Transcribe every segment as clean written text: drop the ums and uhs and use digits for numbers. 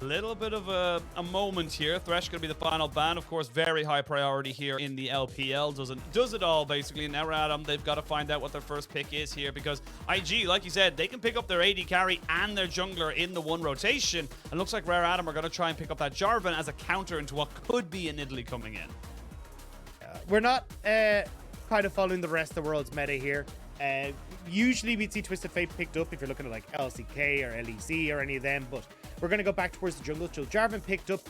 Little bit of a moment here. Thresh going to be the final ban. Of course, very high priority here in the LPL. Does it all, basically. Now, Adam, they've got to find out what their first pick is here because IG, like you said, they can pick up their AD carry and their jungler in the one rotation. And looks like Rare Adam are going to try and pick up that Jarvan as a counter into what could be an Italy coming in. We're not kind of following the rest of the world's meta here. Usually we'd see Twisted Fate picked up if you're looking at like LCK or LEC or any of them, but we're going to go back towards the jungle. So Jarvan picked up.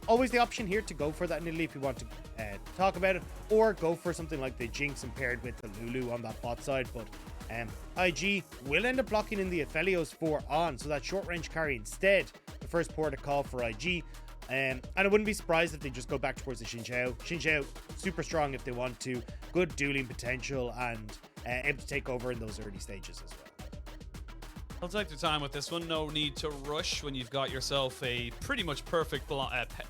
Always the option here to go for that in Italy if you want to talk about it, or go for something like the Jinx and paired with the Lulu on that bot side. But IG will end up blocking in the Aphelios 4 on, so that short range carry instead, the first port of call for IG. And I wouldn't be surprised if they just go back towards the Xin Zhao. Xin Zhao, super strong if they want to, good dueling potential, and able to take over in those early stages as well. I'll take your time with this one. No need to rush when you've got yourself a pretty much perfect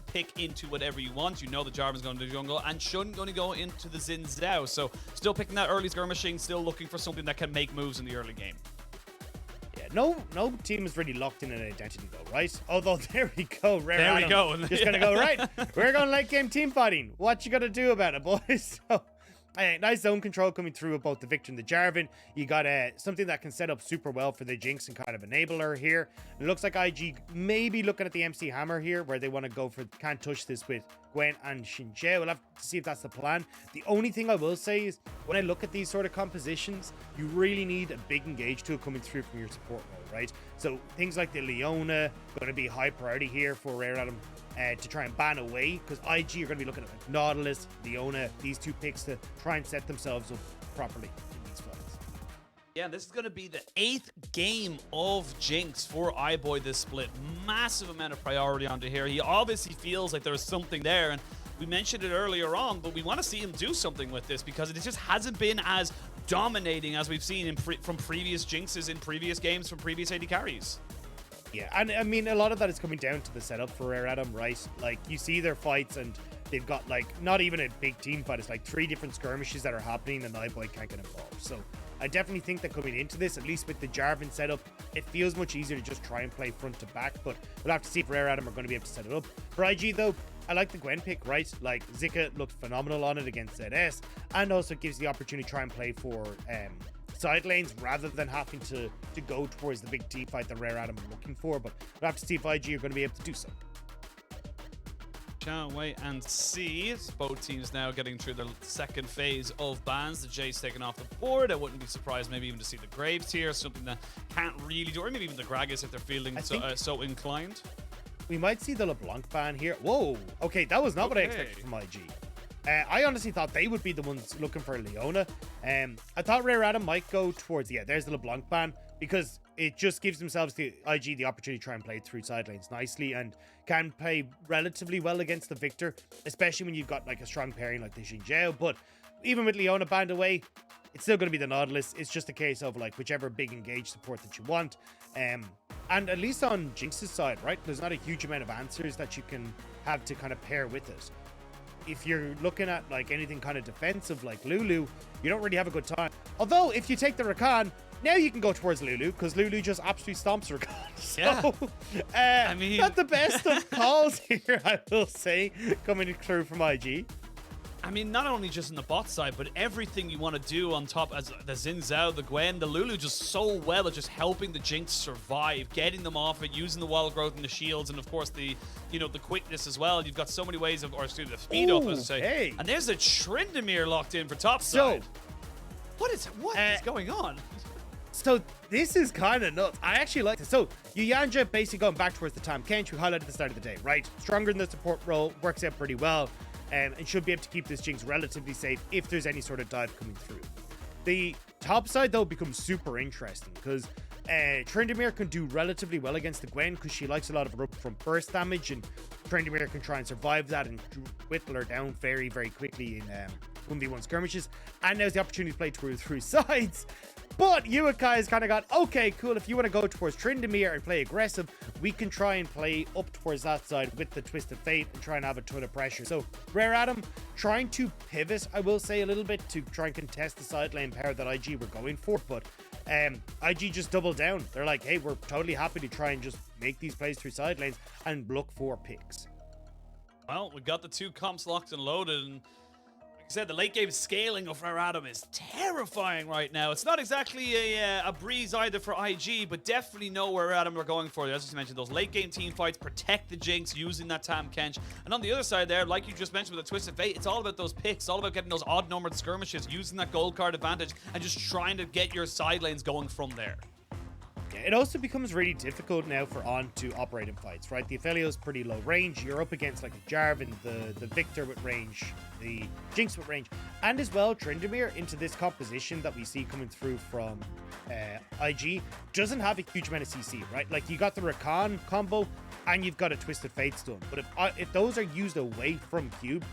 pick into whatever you want. You know the Jarvan's going to the jungle and Shun going to go into the Xin Zhao. So still picking that early skirmishing, still looking for something that can make moves in the early game. Yeah, no team is really locked in an identity though, right? Although there we go, Rare there Adam, we go. Just gonna go right. We're going late game team fighting. What you gonna do about it, boys? So, nice zone control coming through with both the Viktor and the Jarvan. You got something that can set up super well for the Jinx and kind of enable her here. It looks like IG maybe looking at the MC Hammer here, where they want to go for can't touch this with Gwen and Xin Zhao. We'll have to see if that's the plan. The only thing I will say is when I look at these sort of compositions, you really need a big engage tool coming through from your support role, right? So things like the Leona going to be high priority here for Rare Adam to try and ban away, because IG are going to be looking at like Nautilus, Leona, these two picks to try and set themselves up properly in these fights. Yeah, this is going to be the 8th game of Jinx for iBoy this split. Massive amount of priority onto here. He obviously feels like there's something there, and we mentioned it earlier on, but we want to see him do something with this because it just hasn't been as dominating as we've seen from previous Jinxes in previous games from previous AD carries. Yeah, and I mean, a lot of that is coming down to the setup for Rare Adam, right? Like, you see their fights and they've got, like, not even a big team fight. It's like 3 different skirmishes that are happening and iBoy can't get involved. So I definitely think that coming into this, at least with the Jarvan setup, it feels much easier to just try and play front to back. But we'll have to see if Rare Adam are going to be able to set it up. For IG, though, I like the Gwen pick, right? Like, Zika looked phenomenal on it against ZS, and also gives the opportunity to try and play for side lanes rather than having to go towards the big team fight that Rare Adam are looking for. But we'll have to see if IG are going to be able to do so. Can't wait and see. Both teams now getting through their second phase of bans. The Jace taken off the board. I wouldn't be surprised maybe even to see the Graves here, something that can't really do, or maybe even the Gragas if they're feeling so inclined. We might see the LeBlanc ban here. Whoa, okay, that was not what I expected from IG. I honestly thought they would be the ones looking for Leona. I thought Rare Adam might go towards, there's the LeBlanc ban, because it just gives themselves, the IG, the opportunity to try and play through side lanes nicely and can play relatively well against the Viktor, especially when you've got like a strong pairing like the Xin Zhao. But even with Leona banned away, it's still going to be the Nautilus. It's just a case of like whichever big engage support that you want. And at least on Jinx's side, right, there's not a huge amount of answers that you can have to kind of pair with it. If you're looking at like anything kind of defensive like Lulu, you don't really have a good time. Although if you take the Rakan, now you can go towards Lulu, because Lulu just absolutely stomps Rakan. So, I mean, not the best of calls here, I will say, coming through from IG. I mean, not only just in the bot side, but everything you want to do on top, as the Xin Zhao, the Gwen, the Lulu, just so well at just helping the Jinx survive, getting them off it, using the wall growth and the shields, and of course the the quickness as well. You've got so many ways of, or excuse me, the speed up, as I say. Hey. And there's a Tryndamere locked in for top side. What is going on? So this is kind of nuts. I actually like this. So Yuyanjia basically going back towards the Tahm Kench we highlighted at the start of the day, right? Stronger in the support role, works out pretty well. And should be able to keep this Jinx relatively safe if there's any sort of dive coming through. The top side, though, becomes super interesting because Tryndamere can do relatively well against the Gwen because she likes a lot of upfront burst damage, and Tryndamere can try and survive that and whittle her down very, very quickly in 1v1 skirmishes. And now's the opportunity to play through sides. But Yuekai has kind of got, okay, cool, if you want to go towards Tryndamere and play aggressive, we can try and play up towards that side with the Twisted Fate and try and have a ton of pressure. So Rare Adam trying to pivot, I will say, a little bit to try and contest the side lane power that IG were going for, but IG just doubled down. They're like, hey, we're totally happy to try and just make these plays through side lanes and look for picks. Well, we got the 2 comps locked and loaded, and like I said, the late game scaling of Raratum is terrifying right now. It's not exactly a breeze either for IG, but definitely know where Raratum are going for. As you mentioned, those late game team fights, protect the Jinx using that Tahm Kench. And on the other side there, like you just mentioned with the Twisted Fate, it's all about those picks, all about getting those odd-numbered skirmishes, using that gold card advantage, and just trying to get your side lanes going from there. It also becomes really difficult now for On to operate in fights, right? The Aphelios pretty low range. You're up against like a Jarvan, the Viktor with range, the Jinx with range, and as well Tryndamere into this composition that we see coming through from IG doesn't have a huge amount of CC, right? Like you got the Rakan combo and you've got a Twisted Fate stun, but if those are used away from Cube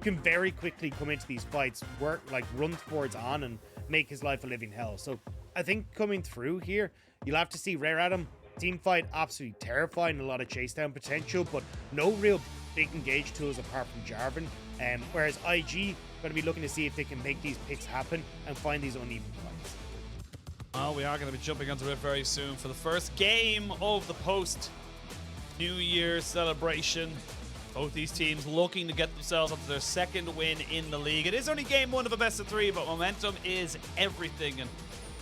can very quickly come into these fights, run towards On and make his life a living hell. So I think coming through here, you'll have to see Raratum team fight absolutely terrifying, a lot of chase down potential, but no real big engage tools apart from Jarvan. Whereas IG going to be looking to see if they can make these picks happen and find these uneven fights. Well, we are going to be jumping onto it very soon for the first game of the post New Year celebration. Both these teams looking to get themselves onto their 2nd win in the league. It is only game 1 of a best of 3, but momentum is everything. And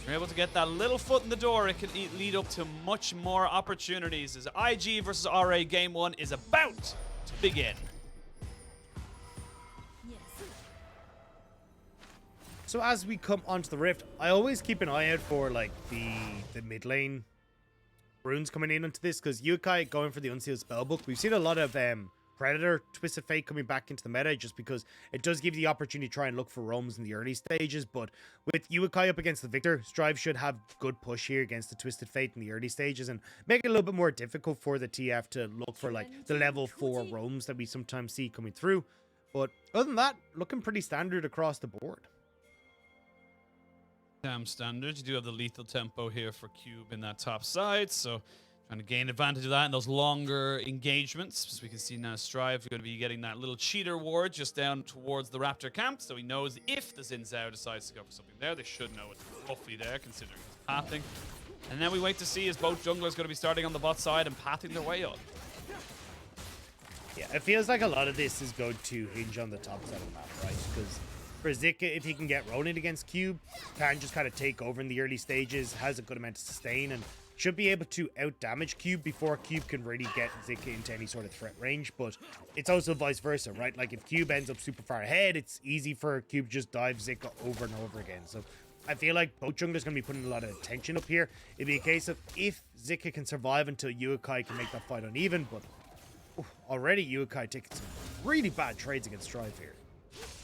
you're able to get that little foot in the door, it can lead up to much more opportunities as IG versus RA game 1 is about to begin. So as we come onto the Rift, I always keep an eye out for like the mid lane runes coming in onto this, because Yuekai going for the Unsealed Spellbook. We've seen a lot of Predator Twisted Fate coming back into the meta just because it does give you the opportunity to try and look for roams in the early stages. But with Yuekai up against the Viktor, Strive should have good push here against the Twisted Fate in the early stages and make it a little bit more difficult for the TF to look for like the level 4 roams that we sometimes see coming through. But other than that, looking pretty standard across the board. Damn standard. You do have the lethal tempo here for Cube in that top side, so trying to gain advantage of that in those longer engagements. As we can see now, Strive going to be getting that little cheater ward just down towards the Raptor camp, so he knows if the Xin Zhao decides to go for something there, they should know it's roughly there considering his pathing. And then we wait to see as both junglers going to be starting on the bot side and pathing their way up. Yeah, it feels like a lot of this is going to hinge on the top side of the map, right? Because for Zika, if he can get rolling against Cube, can just kind of take over in the early stages, has a good amount of sustain, and should be able to out-damage Cube before Cube can really get Zika into any sort of threat range. But it's also vice versa, right? Like if Cube ends up super far ahead, it's easy for Cube to just dive Zika over and over again. So I feel like both junglers going to be putting a lot of attention up here. It'd be a case of if Zika can survive until Yuekai can make that fight uneven, but already Yuekai taking some really bad trades against Strive here.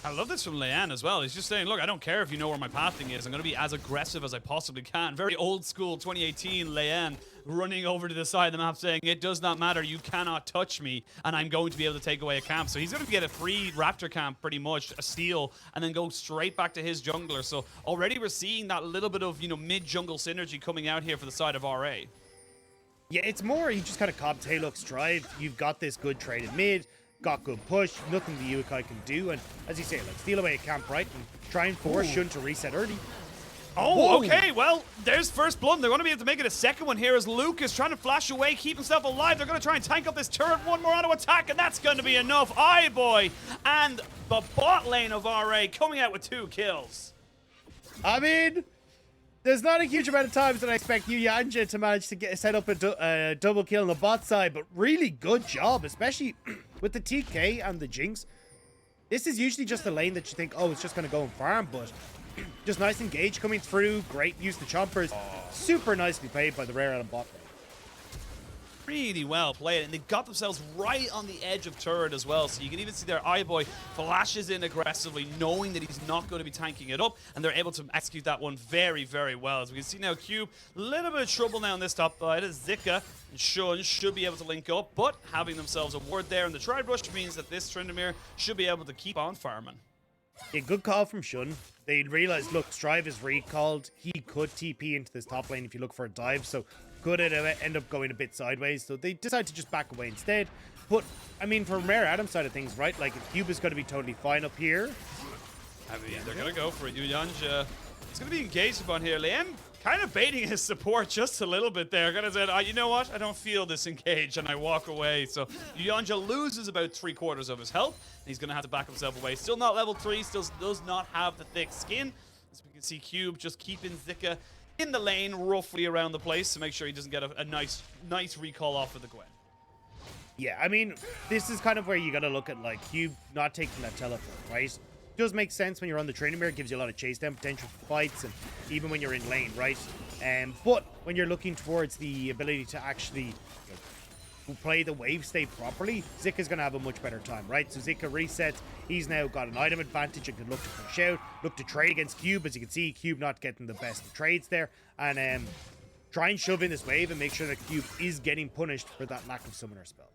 I love this from Leyan as well. He's just saying, look, I don't care if you know where my pathing is. I'm going to be as aggressive as I possibly can. Very old school 2018 Leyan running over to the side of the map saying, it does not matter. You cannot touch me and I'm going to be able to take away a camp. So he's going to get a free Raptor camp pretty much, a steal, and then go straight back to his jungler. So already we're seeing that little bit of, mid-jungle synergy coming out here for the side of RA. Yeah, it's more, he just kind of copped, hey, look, Strive, you've got this good trade in mid, got good push, nothing the Yuekai can do, and as you say, like, steal away a camp, right, and try and force Xun to reset early. Oh, Whoa. Okay, well, there's first blood. They're going to be able to make it a second one here as Luke is trying to flash away, keep himself alive. They're going to try and tank up this turret. One more auto attack, and that's going to be enough. iBoy and the bot lane of RA coming out with 2 kills. I mean, there's not a huge amount of times that I expect Yuyanjia to manage to set up a double kill on the bot side, but really good job, especially with the TK and the Jinx. This is usually just a lane that you think, oh, it's just going to go and farm, but just nice engage coming through. Great use the chompers. Super nicely played by the rare out of bot lane. Really well played, and they got themselves right on the edge of turret as well, so you can even see their iBoy flashes in aggressively, knowing that he's not going to be tanking it up, and they're able to execute that one very, very well. As we can see now, Cube, a little bit of trouble now on this top side as Zika and Xun should be able to link up, but having themselves a ward there in the Tribe Rush means that this Tryndamere should be able to keep on farming. Yeah, good call from Xun. They realized, look, Strive is recalled. He could TP into this top lane if you look for a dive, so could it end up going a bit sideways, so they decided to just back away instead. But I mean, from Rare Adam's side of things, right, like if Cube is going to be totally fine up here, I mean, they're going to go for it. Yuyanjia, it's going to be engaged upon here. Leyan kind of baiting his support just a little bit there. Kind of said, you know what? I don't feel this engage, and I walk away. So Yuyanjia loses about 3/4 of his health. And he's going to have to back himself away. Still not level 3. Still does not have the thick skin. As we can see, Cube just keeping Zika in the lane roughly around the place to make sure he doesn't get a nice recall off of the Gwen. Yeah, I mean, this is kind of where you got to look at, like, Cube not taking that teleport, right? Does make sense when you're on the Tryndamere. It gives you a lot of chase down potential for fights, and even when you're in lane, right? But when you're looking towards the ability to actually play the wave state properly, Zika's going to have a much better time, right? So Zika resets. He's now got an item advantage and can look to push out, look to trade against Cube. As you can see, Cube not getting the best of trades there, and try and shove in this wave and make sure that Cube is getting punished for that lack of summoner spell.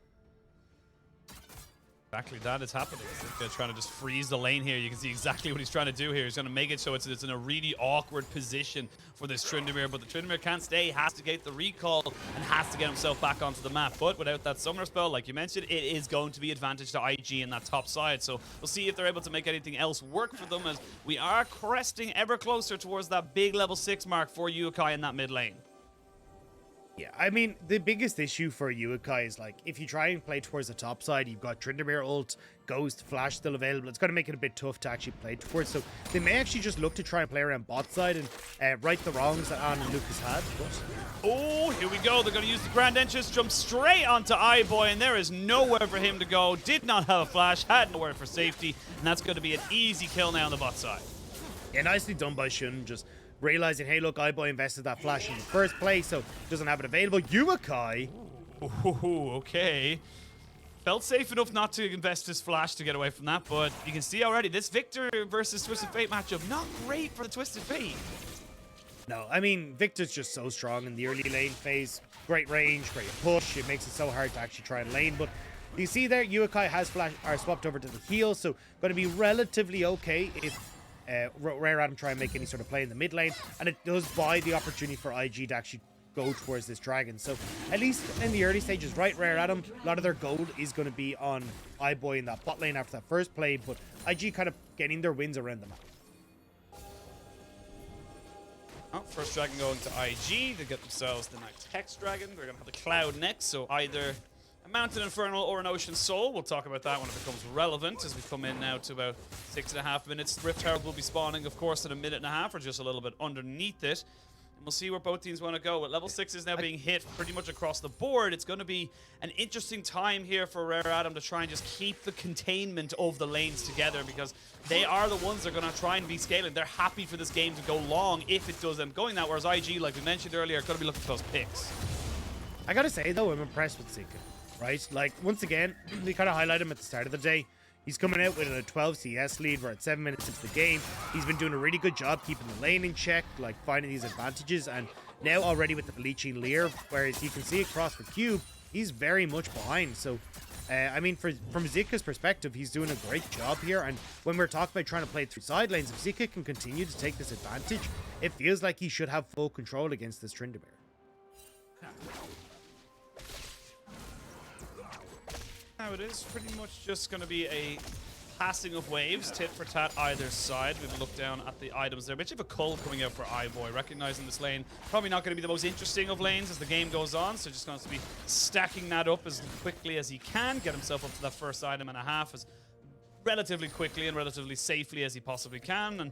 Exactly that is happening. They're trying to just freeze the lane here. You can see exactly what he's trying to do here. He's going to make it so it's in a really awkward position for this Tryndamere, but the Tryndamere can't stay. He has to get the recall and has to get himself back onto the map. But without that summoner spell, like you mentioned, it is going to be advantage to IG in that top side. So we'll see if they're able to make anything else work for them, as we are cresting ever closer towards that big level 6 mark for Yuekai in that mid lane. Yeah, I mean, the biggest issue for Yuekai is, like, if you try and play towards the top side, you've got Tryndamere ult, Ghost, Flash still available. It's going to make it a bit tough to actually play towards. So they may actually just look to try and play around bot side and right the wrongs that Ann and Lucas had. But oh, here we go. They're going to use the Grand Entrance, jump straight onto iBoy, and there is nowhere for him to go. Did not have a flash, had nowhere for safety, and that's going to be an easy kill now on the bot side. Yeah, nicely done by Shun, just realizing, hey, look, iBoy invested that flash in the first place, so doesn't have it available. Yuekai. Ooh, okay. Felt safe enough not to invest his flash to get away from that, but you can see already this Viktor versus Twisted Fate matchup, not great for the Twisted Fate. No, I mean, Viktor's just so strong in the early lane phase. Great range, great push. It makes it so hard to actually try and lane, but you see there, Yuekai has swapped over to the heal, so going to be relatively okay if Rare Adam try and make any sort of play in the mid lane, and it does buy the opportunity for IG to actually go towards this dragon. So at least in the early stages, right, Rare Adam, a lot of their gold is going to be on iBoy in that bot lane after that first play, but IG kind of getting their wins around the map. Oh, first dragon going to IG. They get themselves the Night Hex Dragon. They're going to have the Cloud next, so either a Mountain Infernal or an Ocean Soul. We'll talk about that when it becomes relevant as we come in now to about 6.5 minutes. Rift Herald will be spawning, of course, in a minute and a half or just a little bit underneath it. And we'll see where both teams want to go. But level 6 is now being hit pretty much across the board. It's going to be an interesting time here for Rare Adam to try and just keep the containment of the lanes together, because they are the ones that are going to try and be scaling. They're happy for this game to go long if it does them going that, whereas IG, like we mentioned earlier, are going to be looking for those picks. I gotta say, though, I'm impressed with Zika. Right, like, once again, we kind of highlight him at the start of the day. He's coming out with a 12 CS lead. We're at 7 minutes into the game. He's been doing a really good job keeping the lane in check, like finding these advantages, and now already with the bleaching Lear, whereas you can see across for Cube, he's very much behind. So, I mean, from Zika's perspective, he's doing a great job here, and when we're talking about trying to play through side lanes, if Zika can continue to take this advantage, it feels like he should have full control against this Tryndamere. Now it is pretty much just going to be a passing of waves, tit for tat either side. We've looked down at the items there. A bit of a cull coming out for iBoy, recognizing this lane. Probably not going to be the most interesting of lanes as the game goes on, so just going to be stacking that up as quickly as he can, get himself up to that first item and a half as relatively quickly and relatively safely as he possibly can. And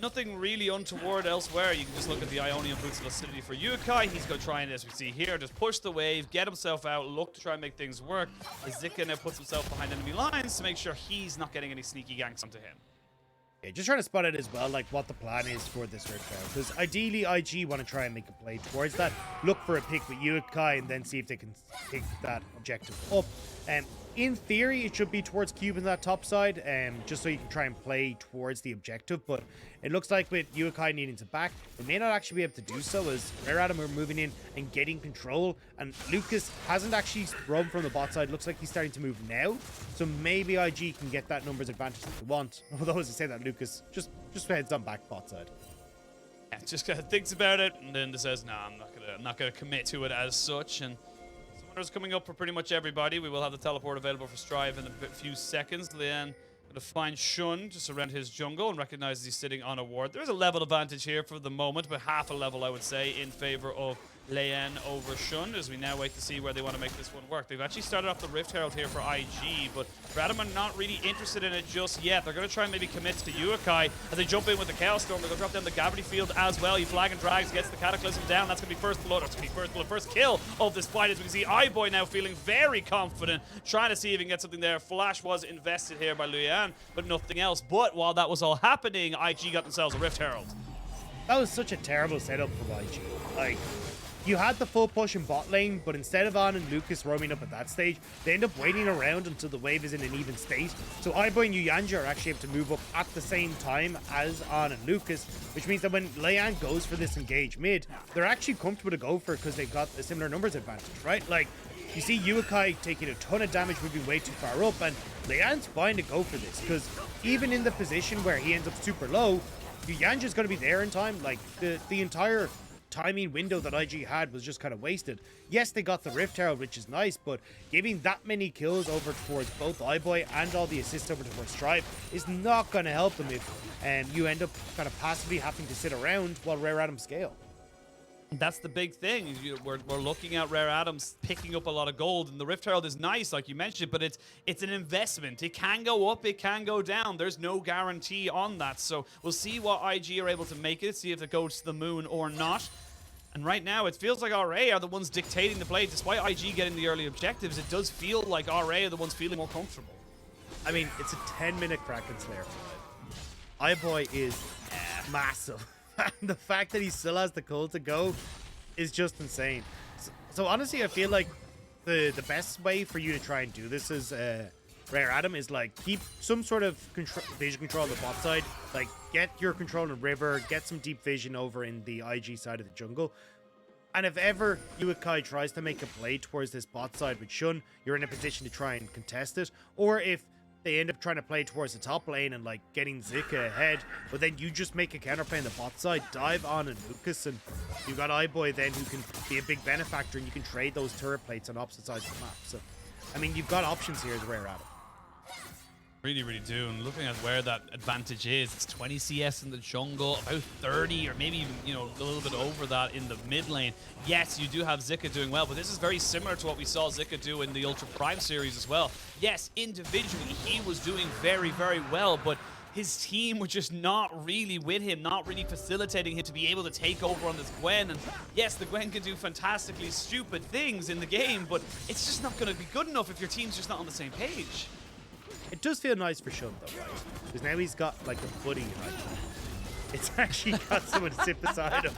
nothing really untoward elsewhere. You can just look at the Ionian Boots of Lucidity for Yuekai. He's going to try and, as we see here, just push the wave, get himself out, look to try and make things work. As Zika now puts himself behind enemy lines to make sure he's not getting any sneaky ganks onto him. Yeah, just trying to spot it as well, like what the plan is for this Rift Herald. Because ideally, IG want to try and make a play towards that. Look for a pick with Yuekai and then see if they can pick that objective up. In theory, it should be towards Cube in that top side, just so you can try and play towards the objective. But it looks like with Yuekai needing to back, they may not actually be able to do so, as Rare Adam are moving in and getting control. And Lucas hasn't actually run from the bot side. Looks like he's starting to move now. So maybe IG can get that numbers advantage that they want. Although, as I say that, Lucas just heads on back bot side. Yeah, just kind of thinks about it and then says, "No, I'm not gonna commit to it as such." And summoners coming up for pretty much everybody. We will have the teleport available for Strive in a few seconds. Leyan Gonna find Shun to surrender his jungle and recognizes he's sitting on a ward. There's a level advantage here for the moment, but half a level, I would say, in favor of Leyan over Shun, as we now wait to see where they want to make this one work. They've actually started off the Rift Herald here for IG, but Radam are not really interested in it just yet. They're going to try and maybe commit to Yuekai as they jump in with the Chaos Storm. They're going to drop down the Gravity Field as well. He flag and drags, gets the Cataclysm down. That's going to be first blood. That's going to be first blood, first kill of this fight, as we can see iBoy now feeling very confident, trying to see if he can get something there. Flash was invested here by Leyan, but nothing else. But while that was all happening, IG got themselves a Rift Herald. That was such a terrible setup for IG. Like, you had the full push in bot lane, but instead of An and Lucas roaming up at that stage, they end up waiting around until the wave is in an even state. So iBoy and Yuyanjia are actually able to move up at the same time as An and Lucas, which means that when Leyan goes for this engage mid, they're actually comfortable to go for it because they've got a similar numbers advantage, right? Like, you see Yuekai taking a ton of damage, moving way too far up, and Leyan's fine to go for this, because even in the position where he ends up super low, Yuyanjia's going to be there in time. Like, the entire timing window that IG had was just kind of wasted. Yes, they got the Rift Herald, which is nice, but giving that many kills over towards both iBoy and all the assists over towards Stripe is not going to help them if you end up kind of passively having to sit around while Rare Atoms scale. That's the big thing. We're looking at Rare Atoms picking up a lot of gold, and the Rift Herald is nice, like you mentioned, but it's an investment. It can go up, it can go down. There's no guarantee on that. So we'll see what IG are able to make it, see if it goes to the moon or not. And right now, it feels like RA are the ones dictating the play. Despite IG getting the early objectives, it does feel like RA are the ones feeling more comfortable. I mean, it's a 10-minute Kraken Slayer fight. iBoy is massive. And the fact that he still has the cold to go is just insane. So honestly, I feel like the best way for you to try and do this is Rare Atom is like keep some sort of vision control on the bot side, like get your control in river, get some deep vision over in the IG side of the jungle. And if ever Yuekai tries to make a play towards this bot side with Shun, you're in a position to try and contest it. Or if they end up trying to play towards the top lane and like getting Zika ahead, but then you just make a counterplay on the bot side, dive on and Lucas, and you got iBoy then who can be a big benefactor, and you can trade those turret plates on opposite sides of the map. So, I mean, you've got options here as Rare Atom. Really, really do. And looking at where that advantage is, it's 20 CS in the jungle, about 30 or maybe even, you know, a little bit over that in the mid lane. Yes, you do have Zika doing well, but this is very similar to what we saw Zika do in the Ultra Prime series as well. Yes, individually, he was doing very, very well, but his team were just not really with him, not really facilitating him to be able to take over on this Gwen. And yes, the Gwen can do fantastically stupid things in the game, but it's just not going to be good enough if your team's just not on the same page. It does feel nice for Shun though, right? Because now he's got like a buddy, right? It's actually got someone to sit beside him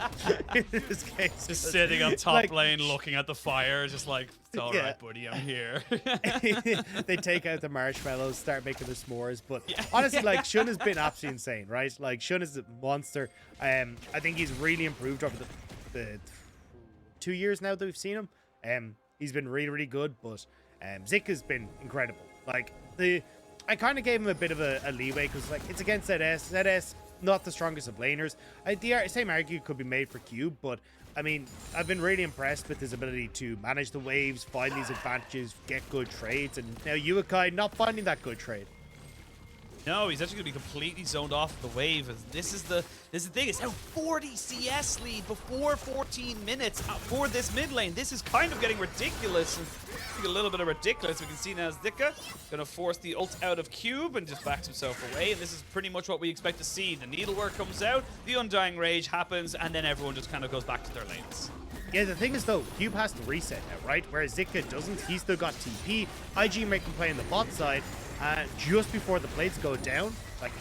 in this case. Just sitting on top lane, looking at the fire, just like, it's all right, buddy, I'm here. They take out the marshmallows, start making the s'mores. But honestly, like, Shun has been absolutely insane, right? Like, Shun is a monster. I think he's really improved over the 2 years now that we've seen him. He's been really, really good. But Zika's been incredible. Like, I kind of gave him a bit of a leeway because, like, it's against ZS. ZS, not the strongest of laners. The same argument could be made for Cube, but, I mean, I've been really impressed with his ability to manage the waves, find these advantages, get good trades, and now Yuekai not finding that good trade. No, he's actually going to be completely zoned off of the wave. This is the thing. It's now 40 CS lead before 14 minutes for this mid lane. This is kind of getting ridiculous. And a little bit of ridiculous. We can see now Zika going to force the ult out of Cube and just backs himself away. And this is pretty much what we expect to see. The needlework comes out, the Undying Rage happens, and then everyone just kind of goes back to their lanes. Yeah, the thing is though, Cube has to reset now, right? Whereas Zika doesn't. He's still got TP. IG making play on the bot side. Just before the plates go down, like,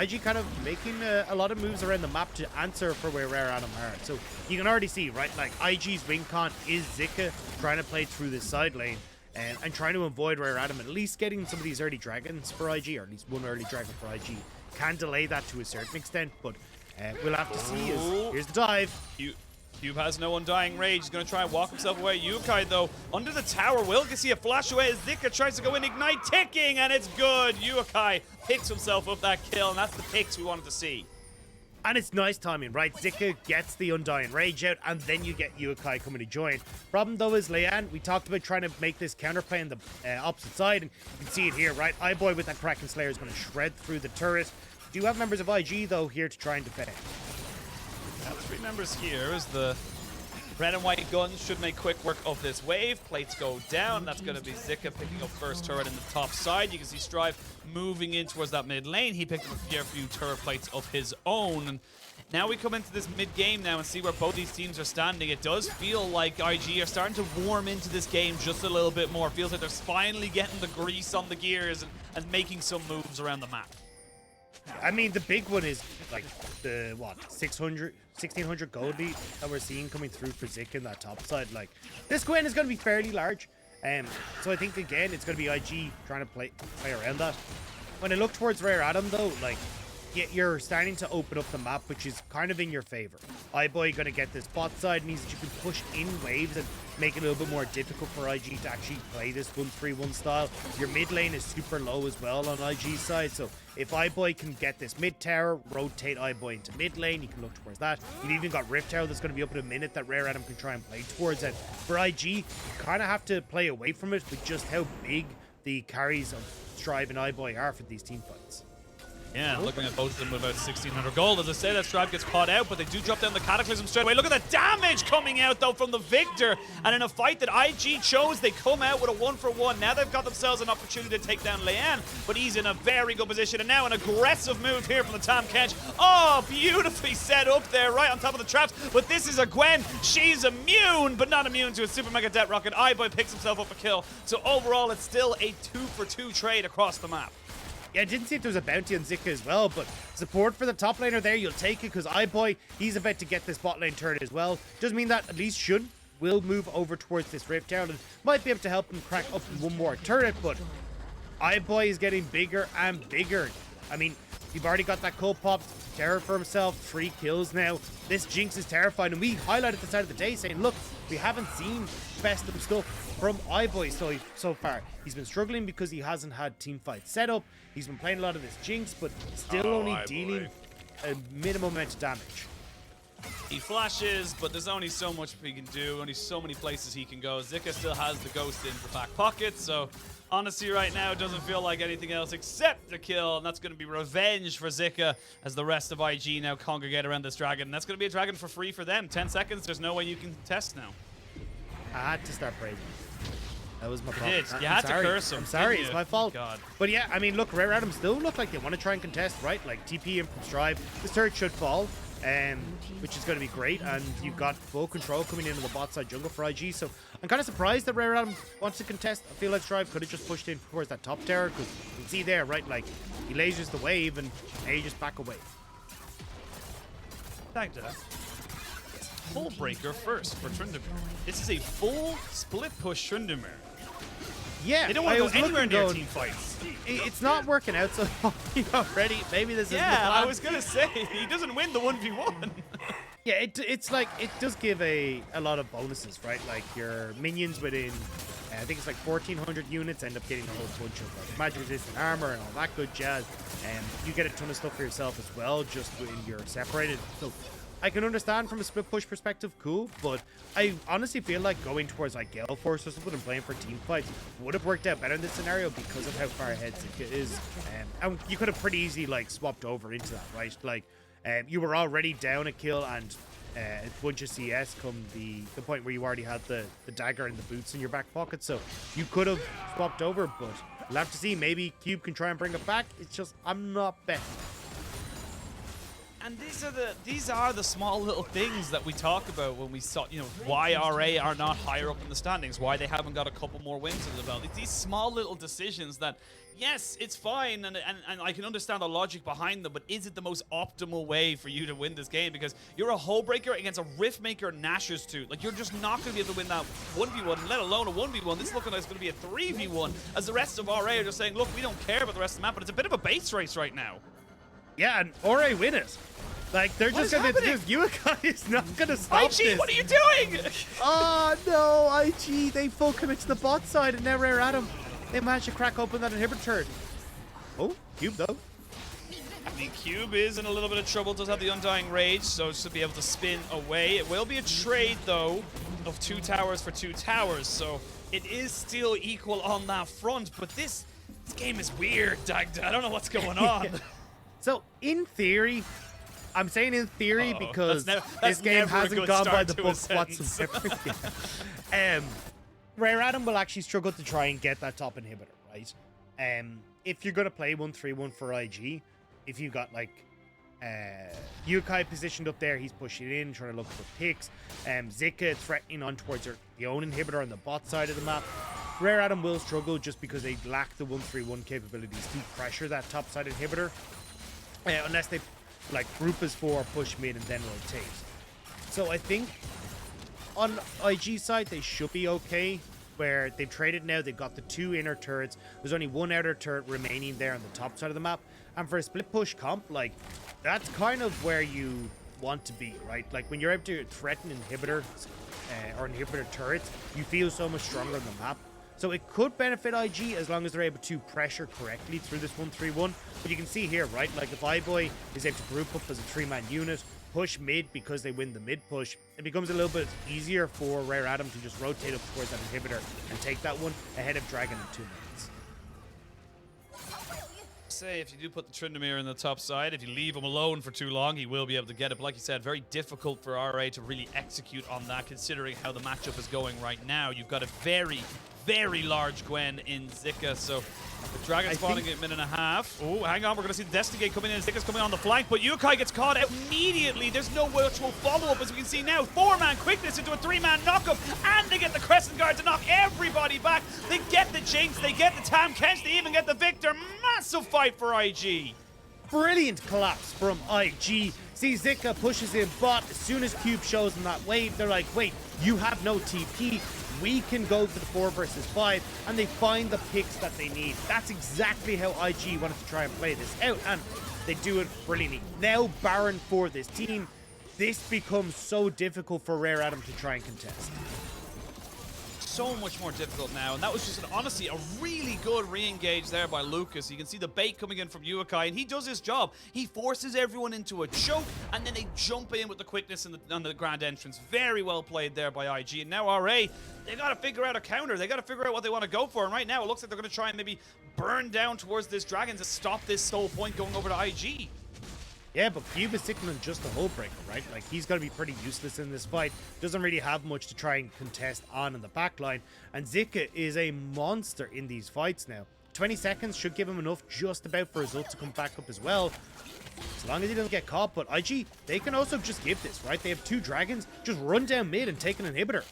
IG kind of making a lot of moves around the map to answer for where Rare Atom are. So you can already see, right, like, IG's win con is Zika trying to play through this side lane and trying to avoid Rare Atom, at least getting some of these early dragons for IG, or at least one early dragon for IG. Can delay that to a certain extent, but we'll have to see. Here's the dive. Cube has no Undying Rage. He's going to try and walk himself away. Yuekai, though, under the tower. Will see a flash away as Zika tries to go in. Ignite ticking, and it's good. Yuekai picks himself up that kill, and that's the picks we wanted to see. And it's nice timing, right? Zika gets the Undying Rage out, and then you get Yuekai coming to join. Problem, though, is Leyan. We talked about trying to make this counterplay on the opposite side, and you can see it here, right? iBoy with that Kraken Slayer is going to shred through the turret. Do you have members of IG, though, here to try and defend? 3 members here as the red and white guns should make quick work of this wave. Plates go down. That's going to be Zika picking up first turret in the top side. You can see Strive moving in towards that mid lane. He picked up a few turret plates of his own. And now we come into this mid game now and see where both these teams are standing. It does feel like IG are starting to warm into this game just a little bit more. It feels like they're finally getting the grease on the gears and making some moves around the map. I mean, the big one is like the, what, 1600 gold lead that we're seeing coming through for Zika in that top side. Like, this Gwen is going to be fairly large. So I think, again, it's going to be IG trying to play around that. When I look towards Rare Adam, though, like, you're starting to open up the map, which is kind of in your favor. iBoy going to get this bot side, means that you can push in waves and make it a little bit more difficult for IG to actually play this 1-3-1 style. Your mid lane is super low as well on IG's side, so if iBoy can get this mid tower, rotate iBoy into mid lane, you can look towards that. You've even got Rift Tower that's going to be up in a minute that Rare Adam can try and play towards it. For IG, you kind of have to play away from it with just how big the carries of Strive and iBoy are for these team fights. Yeah, looking at both of them with about 1600 gold. As I say, that Strive gets caught out, but they do drop down the Cataclysm straight away. Look at the damage coming out, though, from the Viktor. And in a fight that IG chose, they come out with a 1-for-1. Now they've got themselves an opportunity to take down Leyan, but he's in a very good position. And now an aggressive move here from the Tahm Kench. Oh, beautifully set up there, right on top of the traps. But this is a Gwen. She's immune, but not immune to a super mega death rocket. iBoy picks himself up a kill. So overall, it's still a 2-for-2 trade across the map. Yeah, I didn't see if there was a bounty on Zika as well, but support for the top laner there, you'll take it, because iBoy, he's about to get this bot lane turret as well. Does mean that at least will move over towards this Rift Tower and might be able to help him crack up one more turret, but iBoy is getting bigger and bigger. I mean, you've already got that cold pop terror for himself, 3 kills now. This Jinx is terrifying, and we highlighted at the start of the day saying, look, we haven't seen best of stuff from iBoy so far. He's been struggling because he hasn't had team fights set up. He's been playing a lot of this Jinx, but still only dealing a minimum amount of damage. He flashes, but there's only so much he can do, only so many places he can go. Zika still has the ghost in the back pocket, so honestly right now it doesn't feel like anything else except a kill, and that's going to be revenge for Zika as the rest of IG now congregate around this dragon. And that's going to be a dragon for free for them. 10 seconds, there's no way you can test now. I had to start praising. That was my problem. You had to curse him. I'm sorry, it's my fault. God. But yeah, I mean, look, Rare Adam still look like they want to try and contest, right? Like TP and from Strive. This turret should fall, which is going to be great. And you've got full control coming into the bot side jungle for IG. So I'm kind of surprised that Rare Adam wants to contest. I feel like Strive could have just pushed in towards that top tower, because you can see there, right? Like he lasers the wave and now you just back away. Dagda. Full breaker first for Tryndamere. This is a full split push Tryndamere. Yeah, they don't want to go anywhere near team fights. It's not working out so already. Maybe this is. Yeah, I was gonna say he doesn't win the 1v1. Yeah, it's like it does give a lot of bonuses, right? Like your minions within, I think it's like 1400 units end up getting a whole bunch of like magic resistant armor and all that good jazz. And you get a ton of stuff for yourself as well, just when you're separated. So I can understand from a split push perspective, cool, but I honestly feel like going towards like Gale Force or something and playing for team fights would have worked out better in this scenario because of how far ahead Zika is. And you could have pretty easily like swapped over into that, right? Like you were already down a kill and a bunch of CS come the point where you already had the dagger and the boots in your back pocket, so you could have swapped over, but we'll have to see. Maybe Cube can try and bring it back. It's just, I'm not betting. And these are the small little things that we talk about when we saw, you know, why RA are not higher up in the standings, why they haven't got a couple more wins under the belt. It's these small little decisions that, yes, it's fine, and I can understand the logic behind them, but is it the most optimal way for you to win this game? Because you're a hole breaker against a rift maker Nash's 2. Like, you're just not going to be able to win that 1v1, let alone a 1v1. This is looking like it's going to be a 3v1, as the rest of RA are just saying, look, we don't care about the rest of the map, but it's a bit of a base race right now. Yeah, and RA win it. Like, they're just going to do this. Yuekai is not going to stop IG, this. what are you doing? Oh, no, IG. They full commit to the bot side, and now Rare Adam. They managed to crack open that inhibitor turret. Oh, Cube, though. The cube is in a little bit of trouble, does have the Undying Rage, so should be able to spin away. It will be a trade, though, of 2 towers for 2 towers, so it is still equal on that front, but this game is weird, Dagda. I don't know what's going on. So, in theory, I'm saying in theory because this game hasn't gone by the book whatsoever. Rare Adam will actually struggle to try and get that top inhibitor, right? If you're going to play 1-3-1 for IG, if you've got like Yuekai positioned up there, he's pushing in, trying to look for picks. Zika threatening on towards the own inhibitor on the bot side of the map. Rare Adam will struggle just because they lack the 1-3-1 capabilities to pressure that top side inhibitor. Unless they like group as 4, push mid, and then rotate. So I think on IG side, they should be okay, where they've traded now. They've got the 2 inner turrets. There's only 1 outer turret remaining there on the top side of the map. And for a split push comp, like, that's kind of where you want to be, right? Like, when you're able to threaten inhibitors or inhibitor turrets, you feel so much stronger on the map. So it could benefit IG as long as they're able to pressure correctly through this 1-3-1. But you can see here, right? Like, if iBoy is able to group up as a 3-man unit, push mid because they win the mid push, it becomes a little bit easier for Rare Adam to just rotate up towards that inhibitor and take that one ahead of Dragon in 2 minutes. Say if you do put the Tryndamere in the top side, if you leave him alone for too long, he will be able to get it. But like you said, very difficult for RA to really execute on that, considering how the matchup is going right now. You've got a very, very large Gwen in Zika, so the Dragon spawning at a minute and a half. Oh, hang on, we're going to see the Destiny Gate coming in. Zika's coming on the flank, but Yuekai gets caught out immediately. There's no virtual follow-up, as we can see now. 4-man quickness into a 3-man knockup, and they get the Crescent Guard to knock everybody back. They get the Jinx, they get the Tahm Kench, they even get the Viktor. Massive fight for IG. Brilliant collapse from IG. See, Zika pushes in bot. As soon as Cube shows them that wave, they're like, wait, you have no TP. We can go to the 4 versus 5, and they find the picks that they need. That's exactly how IG wanted to try and play this out, and they do it brilliantly. Now Baron for this team, this becomes so difficult for Rare Adam to try and contest. So much more difficult now, and that was just honestly a really good re-engage there by Lucas. You can see the bait coming in from Yuekai, and he does his job. He forces everyone into a choke, and then they jump in with the quickness on the grand entrance. Very well played there by IG. And now RA, they got to figure out a counter. They got to figure out what they want to go for. And right now, it looks like they're going to try and maybe burn down towards this dragon to stop this sole point going over to IG. Yeah, but Cube is sitting on just a hull breaker, right? Like, he's going to be pretty useless in this fight. Doesn't really have much to try and contest on in the backline. And Zika is a monster in these fights now. 20 seconds should give him enough just about for Result to come back up as well. As long as he doesn't get caught. But IG, they can also just give this, right? They have 2 dragons. Just run down mid and take an inhibitor.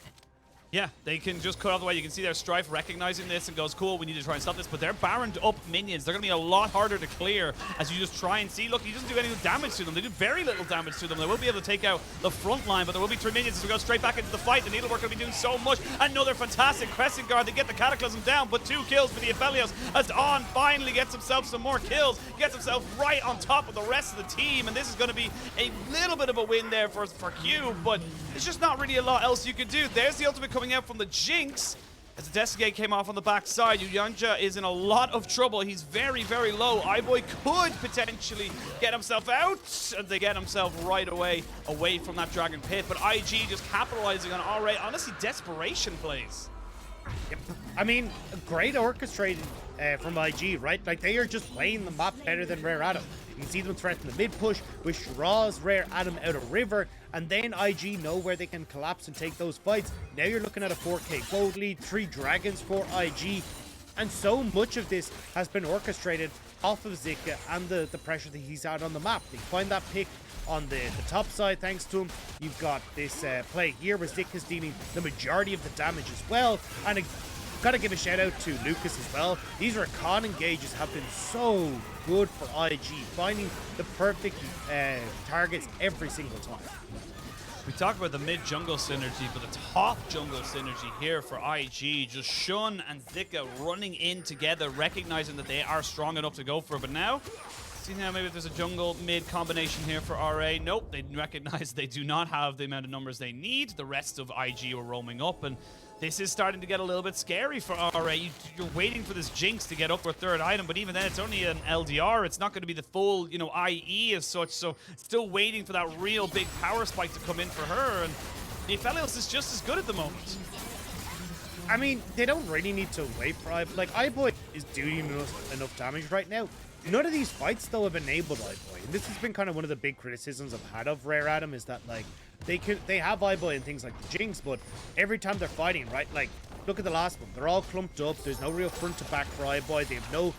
Yeah, they can just cut out the way. You can see their Strife recognizing this and goes, cool, we need to try and stop this. But they're Baroned up minions. They're going to be a lot harder to clear as you just try and see. Look, he doesn't do any damage to them. They do very little damage to them. They will be able to take out the front line, but there will be 3 minions as we go straight back into the fight. The Needlework will be doing so much. Another fantastic Crescent Guard. They get the Cataclysm down, but 2 kills for the Aphelios as On finally gets himself some more kills. Gets himself right on top of the rest of the team, and this is going to be a little bit of a win there for Cube, but it's just not really a lot else you can do. There's the ultimate coming out from the Jinx. As the Destiny Gate came off on the backside, Yuyanjia is in a lot of trouble. He's very, very low. iBoy could potentially get himself out, and they get himself right away from that Dragon Pit. But IG just capitalizing on RA. Honestly, desperation plays. Yep. I mean, great orchestrated from IG, right? Like, they are just playing the map better than Rare Adam. You can see them threaten the mid push, which draws Rare Adam out of river, and then IG know where they can collapse and take those fights. Now you're looking at a 4k gold lead, 3 dragons for IG, and so much of this has been orchestrated off of Zika and the pressure that he's had on the map. They find that pick on the top side thanks to him. You've got this play here where Zika's dealing the majority of the damage as well, and got to give a shout out to Lucas as well. These Rakan engages have been so good for IG, finding the perfect targets every single time. We talk about the mid-jungle synergy, but the top jungle synergy here for IG. Just Shun and Zika running in together, recognizing that they are strong enough to go for it. But now, see now maybe if there's a jungle mid combination here for RA. Nope, they recognize they do not have the amount of numbers they need. The rest of IG are roaming up, and this is starting to get a little bit scary for RA. You're waiting for this Jinx to get up for a third item, but even then, it's only an LDR. It's not going to be the full, you know, IE as such. So still waiting for that real big power spike to come in for her. And Aphelios is just as good at the moment. I mean, they don't really need to wait for iBoy. Like, iBoy is doing enough damage right now. None of these fights, though, have enabled iBoy. And this has been kind of one of the big criticisms I've had of Rare Adam, is that, like, they have iBoy and things like the Jinx, but every time they're fighting, right, like, look at the last one. They're all clumped up. There's no real front to back for iBoy. They have no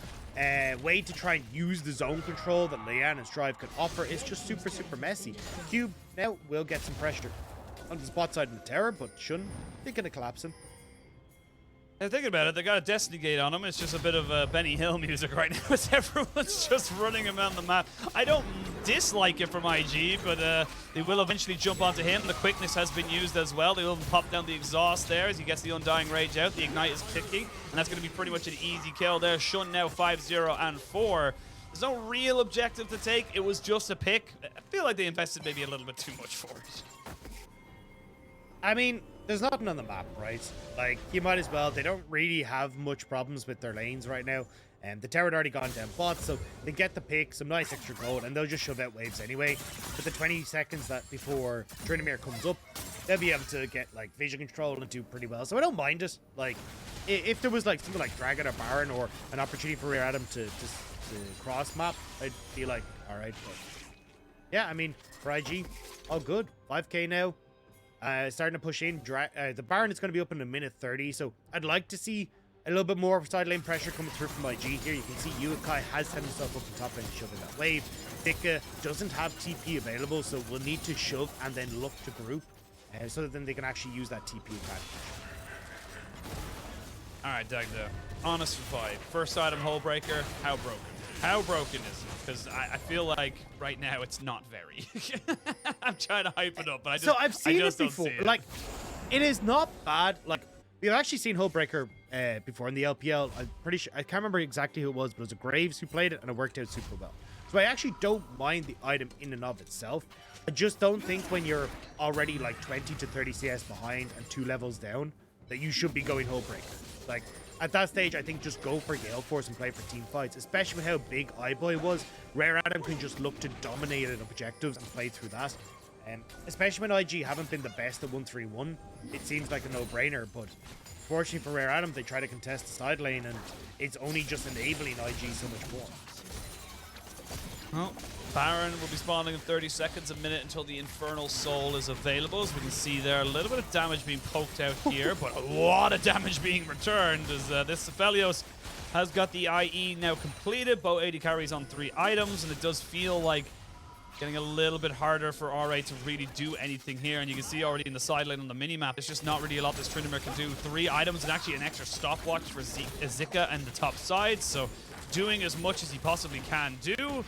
way to try and use the zone control that Leyan and Strive can offer. It's just super, super messy. Cube now will get some pressure on the spot side in the tower, but shouldn't. They're going to collapse him. And thinking about it, they got a Destiny Gate on him. It's just a bit of Benny Hill music right now as everyone's just running him on the map. I don't dislike it from IG, but they will eventually jump onto him. The quickness has been used as well. They will pop down the exhaust there as he gets the Undying Rage out. The Ignite is kicking, and that's going to be pretty much an easy kill there. Shun now 5-0 and 4. There's no real objective to take. It was just a pick. I feel like they invested maybe a little bit too much for it. I mean, there's nothing on the map, right? Like, you might as well. They don't really have much problems with their lanes right now. And the tower had already gone down bot, so they get the pick, some nice extra gold, and they'll just shove out waves anyway. But the 20 seconds that before Tryndamere comes up, they'll be able to get, like, vision control and do pretty well. So I don't mind it. Like, if there was, like, something like Dragon or Baron or an opportunity for Rare Adam to cross map, I'd be like, all right. But yeah, I mean, for IG, all good. 5k now. Starting to push in. The Baron is going to be up in a minute 30, so I'd like to see a little bit more side lane pressure coming through from IG here. You can see Yuekai has set himself up the top lane, shoving that wave. Zika doesn't have TP available, so we'll need to shove and then look to group, so that then they can actually use that TP advantage. All right, Dagda. Honest fight. First item, Hole Breaker. How broken? How broken is it? Because I feel like right now it's not very. I'm trying to hype it up, but I just So I've seen it before. It. Like, it is not bad. Like, we've actually seen Hullbreaker before in the LPL. I'm pretty sure, I can't remember exactly who it was, but it was a Graves who played it, and it worked out super well. So I actually don't mind the item in and of itself. I just don't think when you're already like 20 to 30 CS behind and 2 levels down, that you should be going Hullbreaker. Like, at that stage, I think just go for Gale Force and play for team fights, especially with how big iBoy was. Rare Adam can just look to dominate at objectives and play through that. Especially when IG haven't been the best at 1-3-1, it seems like a no-brainer, but fortunately for Rare Adam, they try to contest the side lane, and it's only just enabling IG so much more. Well, Baron will be spawning in 30 seconds, a minute until the Infernal Soul is available. As we can see there, a little bit of damage being poked out here, but a lot of damage being returned as this Aphelios has got the IE now completed. Both AD carries on 3 items, and it does feel like getting a little bit harder for RA to really do anything here. And you can see already in the side lane on the mini-map, there's just not really a lot this Tryndamere can do. 3 items and actually an extra stopwatch for Zika and the top side, so doing as much as he possibly can do,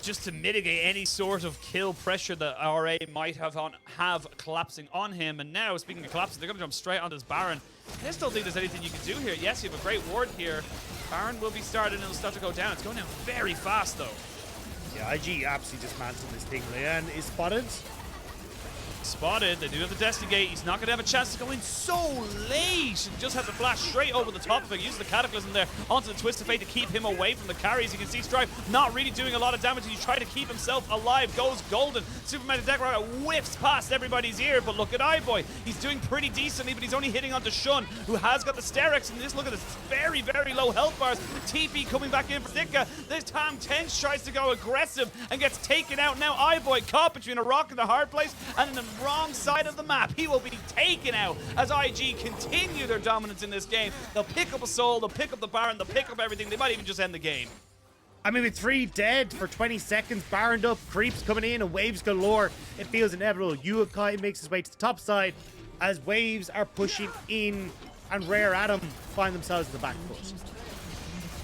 just to mitigate any sort of kill pressure that RA might have collapsing on him. And now, speaking of collapsing, they're going to jump straight on this Baron. I just don't think there's anything you can do here. Yes, you have a great ward here. Baron will be started and it'll start to go down. It's going down very fast, though. Yeah, IG absolutely dismantled this thing. Leyan is spotted. Spotted. They do have the Destiny Gate. He's not going to have a chance to go in so late. And just has to flash straight over the top of it. Use the Cataclysm there onto the Twist of Fate to keep him away from the carries. You can see Strive not really doing a lot of damage. He's trying to keep himself alive. Goes golden. Superman Deck Rider whiffs past everybody's ear. But look at iBoy. He's doing pretty decently, but he's only hitting onto Shun, who has got the Sterex. And just look at this very, very low health bars. TP coming back in for Zika. This Tahm Kench tries to go aggressive and gets taken out. Now iBoy caught between a rock and a hard place, and in the wrong side of the map, he will be taken out as IG continue their dominance in this game. They'll pick up a soul, they'll pick up the Baron, they'll pick up everything. They might even just end the game. I mean, with 3 dead for 20 seconds, Baroned up, creeps coming in, and waves galore. It feels inevitable. Yuekai makes his way to the top side as waves are pushing in, and Rare Adam find themselves in the back foot.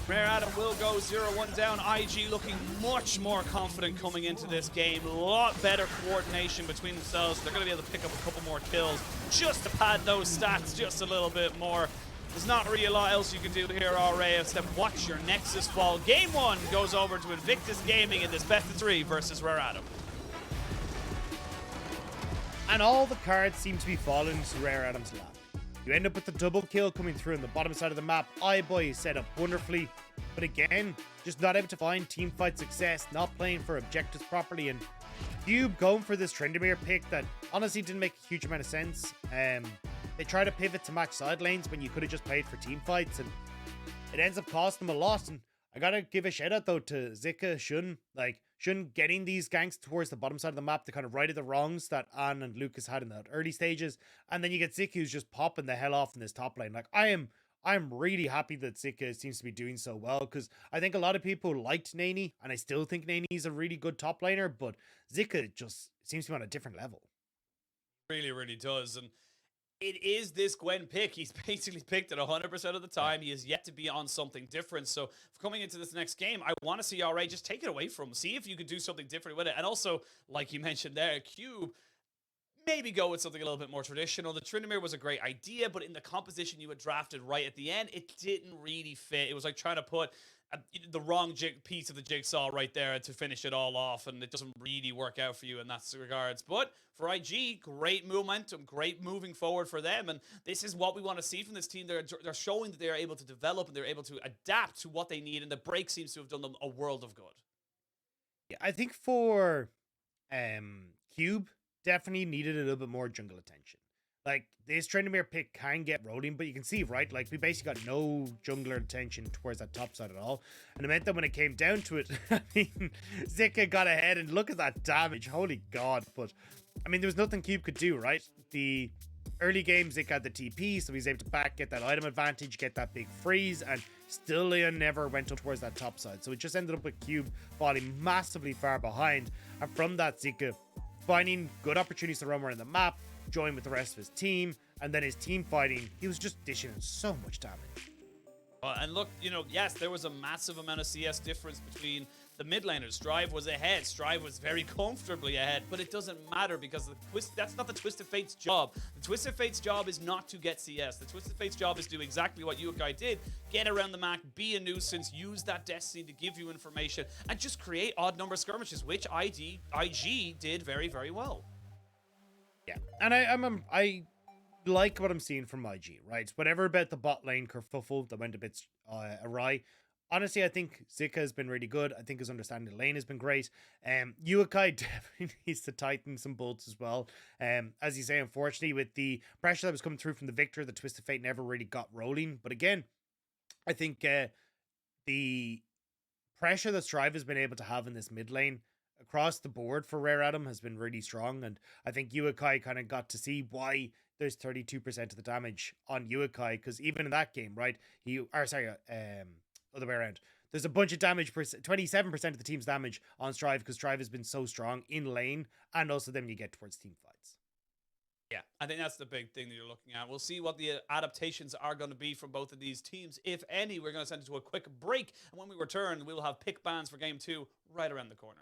Rare Adam will go 0-1 down. IG looking much more confident coming into this game. A lot better coordination between themselves. They're going to be able to pick up a couple more kills just to pad those stats just a little bit more. There's not really a lot else you can do here, RA, except watch your Nexus fall. Game 1 goes over to Invictus Gaming in this best of 3 versus Rare Adam. And all the cards seem to be falling to Rare Adam's lap. You end up with the double kill coming through on the bottom side of the map. iBoy set up wonderfully, but again, just not able to find team fight success, not playing for objectives properly, and Cube going for this Tryndamere pick that honestly didn't make a huge amount of sense. They try to pivot to match side lanes when you could have just played for team fights, and it ends up costing them a lot. And I gotta give a shout out though to Zika, Xun, like Xun getting these ganks towards the bottom side of the map to kind of righted the wrongs that Anne and Lucas had in the early stages, and then you get Zika who's just popping the hell off in this top lane. Like I'm really happy that Zika seems to be doing so well, because I think a lot of people liked Nani, and I still think Nani's a really good top laner, but Zika just seems to be on a different level. Really, really does. And it is this Gwen pick. He's basically picked it 100% of the time. He is yet to be on something different. So coming into this next game, I want to see RA just take it away from him. See if you could do something different with it. And also, like you mentioned there, Cube, maybe go with something a little bit more traditional. The Tryndamere was a great idea, but in the composition you had drafted right at the end, it didn't really fit. It was like trying to put the wrong piece of the jigsaw right there to finish it all off, and it doesn't really work out for you in that regards. But for IG, great momentum, great moving forward for them, and this is what we want to see from this team. They're showing that they're able to develop and they're able to adapt to what they need, and the break seems to have done them a world of good. Yeah, I think for Cube, definitely needed a little bit more jungle attention. Like, this Tryndamere pick can get rolling, but you can see, right, like, we basically got no jungler attention towards that top side at all. And it meant that when it came down to it, I mean, Zika got ahead, and look at that damage. Holy God. But, I mean, there was nothing Cube could do, right? The early game, Zika had the TP, so he was able to get that item advantage, get that big freeze, and still Leyan never went up towards that top side. So it just ended up with Cube falling massively far behind. And from that, Zika finding good opportunities to run around the map, join with the rest of his team, and then his team fighting, he was just dishing in so much damage. And look, you know, yes, there was a massive amount of CS difference between the mid laners. Strive was ahead. Strive was very comfortably ahead, but it doesn't matter because that's not the Twisted Fate's job. The Twisted Fate's job is not to get CS. The Twisted Fate's job is to do exactly what Yuekai did. Get around the map, be a nuisance, use that destiny to give you information, and just create odd number skirmishes, which IG did very, very well. Yeah, and I like what I'm seeing from IG, right? Whatever about the bot lane kerfuffle that went a bit awry. Honestly, I think Zika has been really good. I think his understanding of the lane has been great. Yuekai definitely needs to tighten some bolts as well. As you say, unfortunately, with the pressure that was coming through from the Viktor, the Twisted Fate never really got rolling. But again, I think the pressure that Strive has been able to have in this mid lane across the board for Rare Adam has been really strong, and I think Yuekai kind of got to see why there's 32% of the damage on Yuekai, because even in that game, right, other way around, there's a bunch of damage, 27% of the team's damage on Strive, because Strive has been so strong in lane, and also then you get towards team fights. Yeah, I think that's the big thing that you're looking at. We'll see what the adaptations are going to be from both of these teams, if any. We're going to send it to a quick break, and when we return, we'll have pick bans for Game 2 right around the corner.